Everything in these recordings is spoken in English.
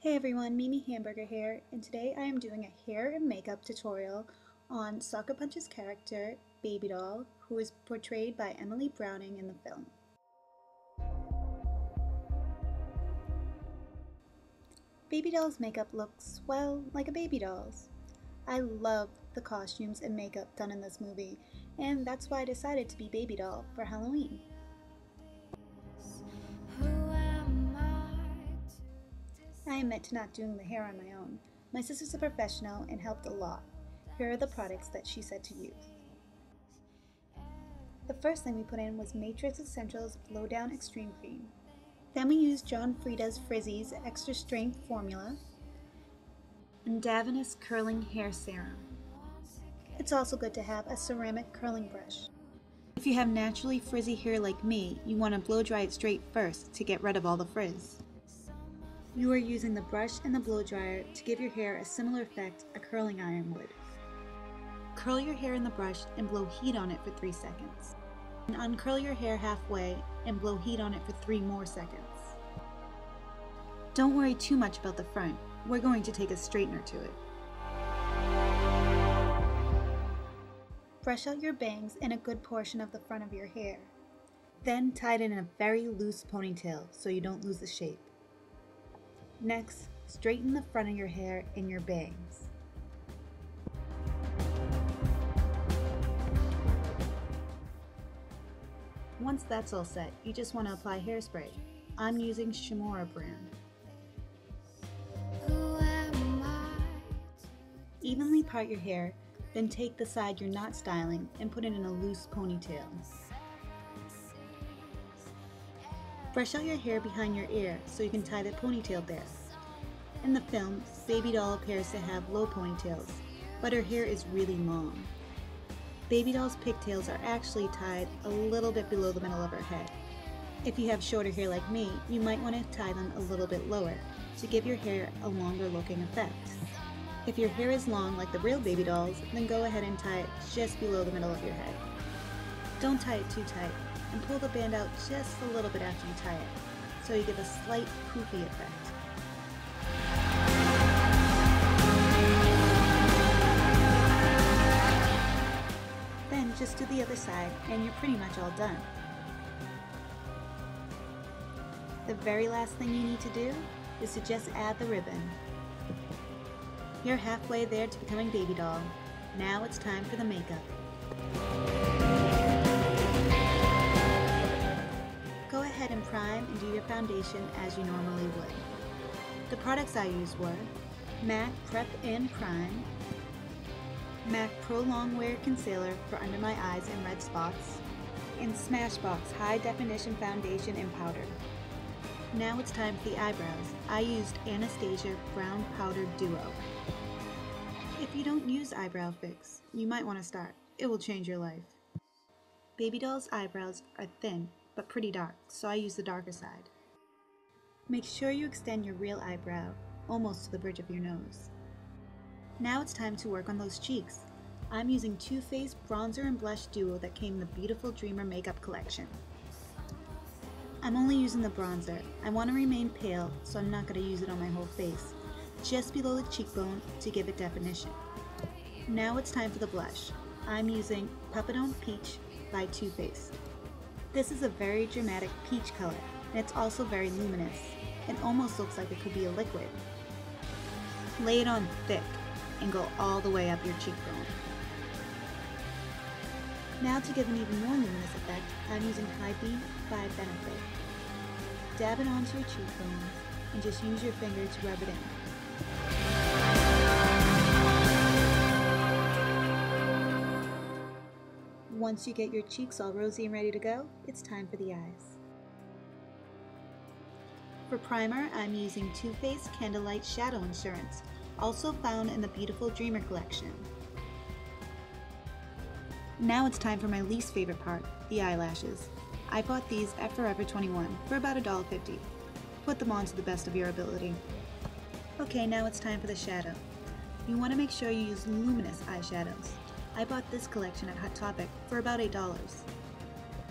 Hey everyone, Mimi Hamburger here, and today I am doing a hair and makeup tutorial on Sucker Punch's character, Baby Doll, who is portrayed by Emily Browning in the film. Baby Doll's makeup looks, well, like a baby doll's. I love the costumes and makeup done in this movie, and that's why I decided to be Baby Doll for Halloween. I admit to not doing the hair on my own. My sister's a professional and helped a lot. Here are the products that she said to use. The first thing we put in was Matrix Essentials Blowdown Extreme Cream. Then we used John Frieda's Frizzy's Extra Strength Formula and Davines Curling Hair Serum. It's also good to have a ceramic curling brush. If you have naturally frizzy hair like me, you want to blow dry it straight first to get rid of all the frizz. You are using the brush and the blow dryer to give your hair a similar effect a curling iron would. Curl your hair in the brush and blow heat on it for 3 seconds. And uncurl your hair halfway and blow heat on it for 3 more seconds. Don't worry too much about the front. We're going to take a straightener to it. Brush out your bangs and a good portion of the front of your hair. Then tie it in a very loose ponytail so you don't lose the shape. Next, straighten the front of your hair and your bangs. Once that's all set, you just want to apply hairspray. I'm using Shimura brand. Evenly part your hair, then take the side you're not styling and put it in a loose ponytail. Brush out your hair behind your ear so you can tie the ponytail there. In the film, Baby Doll appears to have low ponytails, but her hair is really long. Baby Doll's pigtails are actually tied a little bit below the middle of her head. If you have shorter hair like me, you might want to tie them a little bit lower to give your hair a longer looking effect. If your hair is long like the real Baby Dolls, then go ahead and tie it just below the middle of your head. Don't tie it too tight, and pull the band out just a little bit after you tie it, so you give a slight poofy effect. Then just do the other side and you're pretty much all done. The very last thing you need to do is to just add the ribbon. You're halfway there to becoming Baby Doll. Now it's time for the makeup. Go ahead and prime and do your foundation as you normally would. The products I used were MAC Prep and Prime, MAC Pro Long Wear Concealer for under my eyes and red spots, and Smashbox High Definition Foundation and Powder. Now it's time for the eyebrows. I used Anastasia Brown Powder Duo. If you don't use Eyebrow Fix, you might want to start. It will change your life. Baby Doll's eyebrows are thin, but pretty dark, so I use the darker side. Make sure you extend your real eyebrow, almost to the bridge of your nose. Now it's time to work on those cheeks. I'm using Too Faced Bronzer and Blush Duo that came in the Beautiful Dreamer Makeup Collection. I'm only using the bronzer. I want to remain pale, so I'm not going to use it on my whole face, just below the cheekbone to give it definition. Now it's time for the blush. I'm using Pepperdone Peach by Too Faced. This is a very dramatic peach color, and it's also very luminous. It almost looks like it could be a liquid. Lay it on thick and go all the way up your cheekbone. Now to give an even more luminous effect, I'm using High Beam by Benefit. Dab it onto your cheekbone and just use your finger to rub it in. Once you get your cheeks all rosy and ready to go, it's time for the eyes. For primer, I'm using Too Faced Candlelight Shadow Insurance, also found in the Beautiful Dreamer collection. Now it's time for my least favorite part, the eyelashes. I bought these at Forever 21 for about $1.50. Put them on to the best of your ability. Okay, now it's time for the shadow. You want to make sure you use luminous eyeshadows. I bought this collection at Hot Topic for about $8.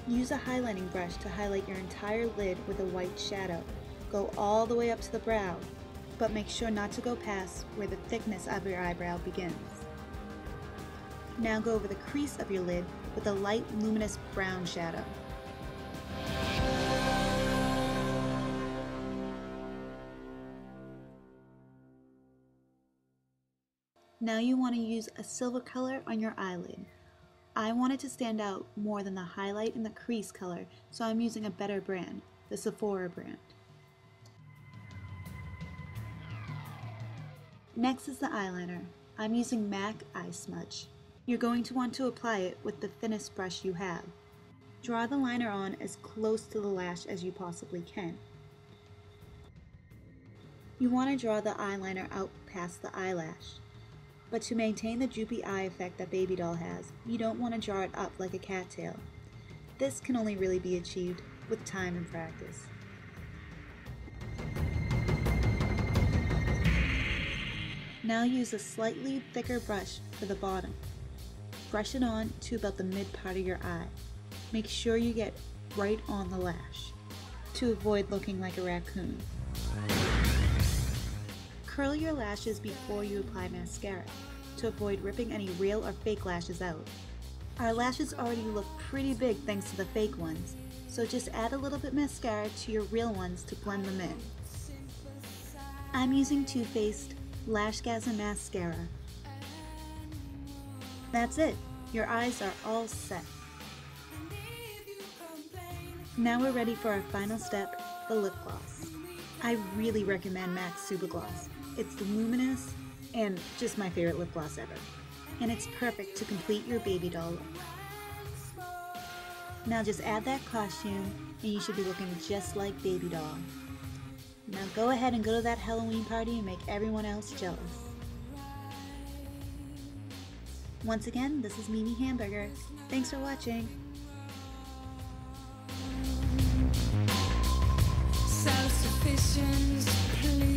Use a highlighting brush to highlight your entire lid with a white shadow. Go all the way up to the brow. but make sure not to go past where the thickness of your eyebrow begins. Now go over the crease of your lid with a light luminous brown shadow. Now you want to use a silver color on your eyelid. I want it to stand out more than the highlight and the crease color, so I'm using a better brand, the Sephora brand. Next is the eyeliner. I'm using MAC Eye Smudge. You're going to want to apply it with the thinnest brush you have. Draw the liner on as close to the lash as you possibly can. You want to draw the eyeliner out past the eyelash. But to maintain the droopy eye effect that Baby Doll has, you don't want to draw it up like a cattail. This can only really be achieved with time and practice. Now use a slightly thicker brush for the bottom. Brush it on to about the mid part of your eye. Make sure you get right on the lash to avoid looking like a raccoon. Curl your lashes before you apply mascara to avoid ripping any real or fake lashes out. Our lashes already look pretty big thanks to the fake ones, so just add a little bit mascara to your real ones to blend them in. I'm using Too Faced Lashgasm Mascara. That's it. Your eyes are all set. Now we're ready for our final step, the lip gloss. I really recommend MAC Super Gloss. It's luminous and just my favorite lip gloss ever. And it's perfect to complete your Baby Doll look. Now just add that costume and you should be looking just like Baby Doll. Now go ahead and go to that Halloween party and make everyone else jealous. Once again, this is Mimi Hamburger. Thanks for watching. Self-sufficient, please.